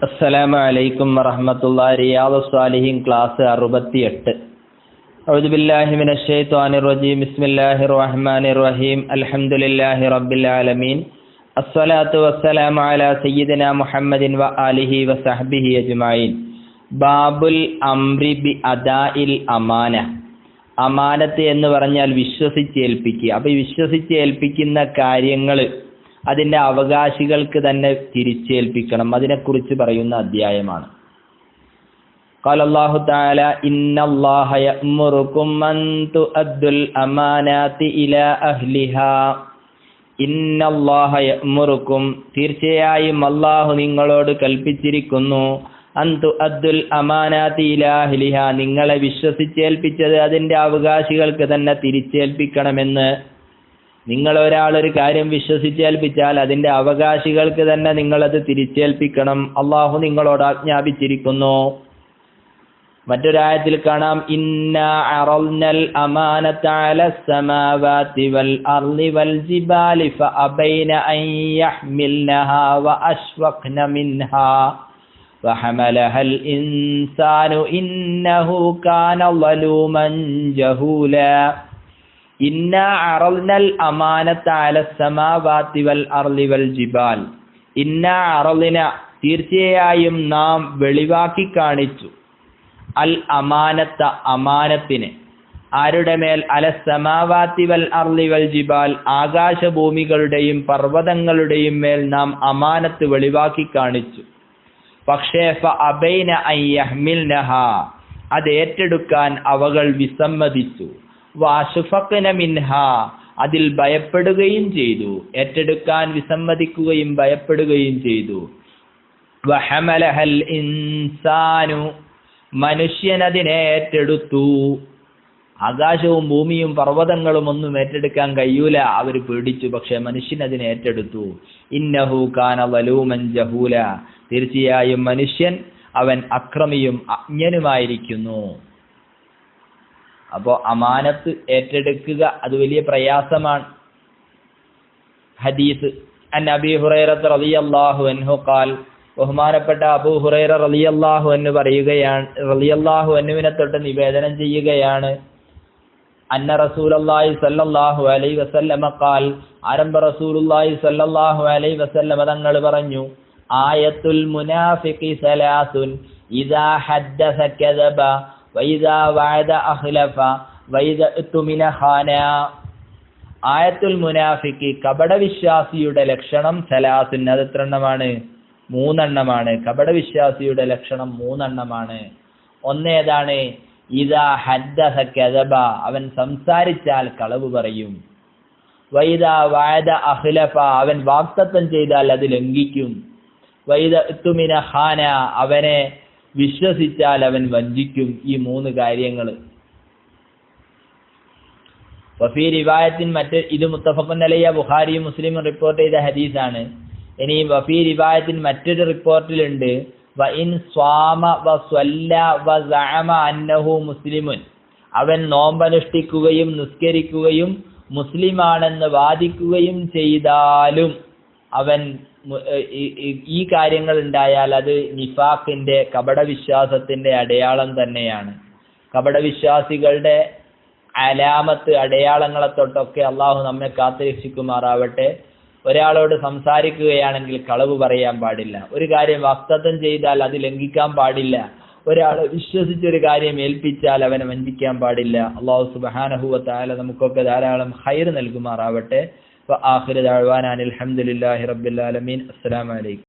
അസ്സലാമു അലൈക്കും വറഹ്മത്തുള്ളാഹി. റിയാദുസ് സ്വാലിഹീൻ ക്ലാസ് 68. അഊദു ബില്ലാഹി മിനശ് ശൈത്വാനിർ റജീം. ബിസ്മില്ലാഹിർ റഹ്മാനിർ റഹീം. അൽഹംദുലില്ലാഹി റബ്ബിൽ ആലമീൻ. അസ്സലാത്തു വസ്സലാമു അലാ സയ്യിദിനാ മുഹമ്മദിൻ വ ആലിഹി വസഹ്ബിഹി അജ്മഈൻ. ബാബുൽ അംരി ബി അദാഇൽ അമാന. അമാനത്ത് എന്ന് പറഞ്ഞാൽ വിശ്വസിച്ചേൽപ്പിക്കുക. അപ്പോൾ ഈ വിശ്വസിച്ചേൽപ്പിക്കുന്ന കാര്യങ്ങൾ അതിൻ്റെ അവകാശികൾക്ക് തന്നെ തിരിച്ചേൽപ്പിക്കണം. അതിനെക്കുറിച്ച് പറയുന്ന അധ്യായമാണ്. ഖാല അല്ലാഹു തആല ഇന്നല്ലാഹ യഅ്മുറുകും അൻ തുഅദ്ദുൽ അമാനാതി ഇലാ അഹ്ലിഹാ. ഇന്നല്ലാഹ യഅ്മുറുകും, തീർച്ചയായും അല്ലാഹു നിങ്ങളോട് കൽപ്പിച്ചിരിക്കുന്നു, അൻ തുഅദ്ദുൽ അമാനാതി ഇലാ അഹ്ലിഹാ, നിങ്ങളെ വിശ്വസിച്ചേൽപ്പിച്ചത് അതിൻ്റെ അവകാശികൾക്ക് തന്നെ തിരിച്ചേൽപ്പിക്കണമെന്ന്. നിങ്ങൾ ഒരാളൊരു കാര്യം വിശ്വസിച്ചേൽപ്പിച്ചാൽ അതിൻ്റെ അവകാശികൾക്ക് തന്നെ നിങ്ങളത് തിരിച്ചേൽപ്പിക്കണം. അള്ളാഹു നിങ്ങളോട് ആജ്ഞാപിച്ചിരിക്കുന്നു. മറ്റൊരായത്തിൽ കാണാം, ഇന്നാ അറൽനൽ അമാനത അലസ് സമാവാതി വൽ അർളി വൽ ജിബാലി ഫഅബൈന അൻ യഹ്മിൽനഹാ വഅശ്ഫഖ്ന മിൻഹാ വഹമലഹൽ ഇൻസാനു ഇന്നഹു കാന ളലൂമൻ ജഹൂലാ. ഇന്നാ അറൽനൽ അമാനത അലസ് സമാവാതി വൽ അർളി വൽ ജിബാൽ. ഇന്നാ അറൽന, തീർച്ചയായും നാം വെളിവാക്കി കാണിച്ചു, അൽ അമാനത്ത, അമാനത്തിനെ. ആരുടെ മേൽ? അലസ് സമാവാതി വൽ അർളി വൽ ജിബാൽ, ആകാശഭൂമികളുടെയും പർവ്വതങ്ങളുടെയും മേൽ നാം അമാനത്ത് വെളിവാക്കി കാണിച്ചു. പക്ഷേ ഫഅബൈന അൻ യഹ്മിൽനഹാ, അത് ഏറ്റെടുക്കാൻ അവകൾ വിസമ്മതിച്ചു. വഅശ്ഫഖ്ന മിൻഹാ, അതിൽ ഭയപ്പെടുകയും ചെയ്തു. ഏറ്റെടുക്കാൻ വിസമ്മതിക്കുകയും ഭയപ്പെടുകയും ചെയ്തു. വഹമലഹൽ ഇൻസാനു, മനുഷ്യൻ അതിനെ ഏറ്റെടുത്തു. ആകാശവും ഭൂമിയും പർവ്വതങ്ങളും ഒന്നും ഏറ്റെടുക്കാൻ കഴിയൂല, അവർ പേടിച്ചു. പക്ഷെ മനുഷ്യൻ അതിനെ ഏറ്റെടുത്തു. ഇന്നഹു കാന ളലൂമൻ ജഹൂല, തീർച്ചയായും മനുഷ്യൻ അവൻ അക്രമിയും അജ്ഞനുമായിരിക്കുന്നു. അപ്പോൾ അമാനത്ത് ഏറ്റെടുക്കുക അത് വലിയ പ്രയാസമാണ്. ഹദീസ് അൻ അബീ ഹുറൈറ റളിയല്ലാഹു അൻഹു ഖാൽ, ബഹുമാനപ്പെട്ട അബൂ ഹുറൈറ റളിയല്ലാഹു അൻഹു പറയുകയാണ്, റളിയല്ലാഹു അൻഹുവിനെ തൊട്ട് നിവേദനം ചെയ്യുകയാണ്, അന്ന റസൂലുള്ളാഹി സ്വല്ലല്ലാഹു അലൈഹി വസല്ലമ ഖാൽ, ആരംഭ റസൂലുള്ളാഹി സ്വല്ലല്ലാഹു അലൈഹി വസല്ലമ തങ്ങൾ പറഞ്ഞു, ആയത്തുൽ മുനാഫിഖി സലാസുൻ ഇദാ ഹദ്ദസ കദബ വഇദാ വഅദ അഖ്ലഫ വഇദാ ഉത്മിന ഖാന. ആയത്തുൽ മുനാഫിഖി, കപടവിശ്വാസിയുടെ ലക്ഷണം സലാസുൻ, അത് എത്ര എണ്ണമാണ്? 3 എണ്ണമാണ്. കപടവിശ്വാസിയുടെ ലക്ഷണം 3 എണ്ണമാണ്. ഒന്നേതാണ്? ഇദാ ഹദ്ദസ കദബ, അവൻ സംസാരിച്ചാൽ കളവ് പറയും. വഇദാ വഅദ അഖ്ലഫ, അവൻ വാഗ്ദത്തം ചെയ്താൽ അത് ലംഘിക്കും. വഇദാ ഉത്മിന ഖാന, അവനെ വിശ്വസിച്ചാൽ അവൻ വഞ്ചിക്കും. ഈ 3 കാര്യങ്ങൾ. വഫീ റിവായത്തിൻ, ഇത് മുത്തഫഖുൻ അലൈഹി, ബുഖാരിയും മുസ്ലിമും റിപ്പോർട്ട് ചെയ്ത ഹദീസാണ്. ഇനി വഫീ റിവായത്തിൻ മറ്റൊരു റിപ്പോർട്ടിലുണ്ട്, വഇൻ സ്വാമ വസല്ല വസഅമ അന്നഹു മുസ്ലിമുൻ, അവൻ നോമ്പനുഷ്ഠിക്കുകയും നിസ്കരിക്കുകയും മുസ്ലിമാണെന്ന് വാദിക്കുകയും ചെയ്താലും, അവൻ ഈ കാര്യങ്ങൾ ഉണ്ടായാൽ അത് നിഫാഖിന്റെ, കപടവിശ്വാസത്തിന്റെ അടയാളം തന്നെയാണ്. കപടവിശ്വാസികളുടെ അലാമത്ത്, അടയാളങ്ങളെ തൊട്ടൊക്കെ അള്ളാഹു നമ്മെ കാത്തുരക്ഷിക്കുമാറാവട്ടെ. ഒരാളോട് സംസാരിക്കുകയാണെങ്കിൽ കളവ് പറയാൻ പാടില്ല. ഒരു കാര്യം വാഗ്ദത്തം ചെയ്താൽ അത് ലംഘിക്കാൻ പാടില്ല. ഒരാളെ വിശ്വസിച്ചൊരു കാര്യം ഏൽപ്പിച്ചാൽ അവനെ വഞ്ചിക്കാൻ പാടില്ല. അല്ലാഹു സുബ്ഹാനഹു വ തആല നമുക്കൊക്കെ ധാരാളം ഖൈർ നൽകുമാറാവട്ടെ. വആഖിറു ദഅ്വാനാ അൽഹംദുലില്ലാഹി റബ്ബിൽ ആലമീൻ. അസ്സലാമു അലൈക്കും.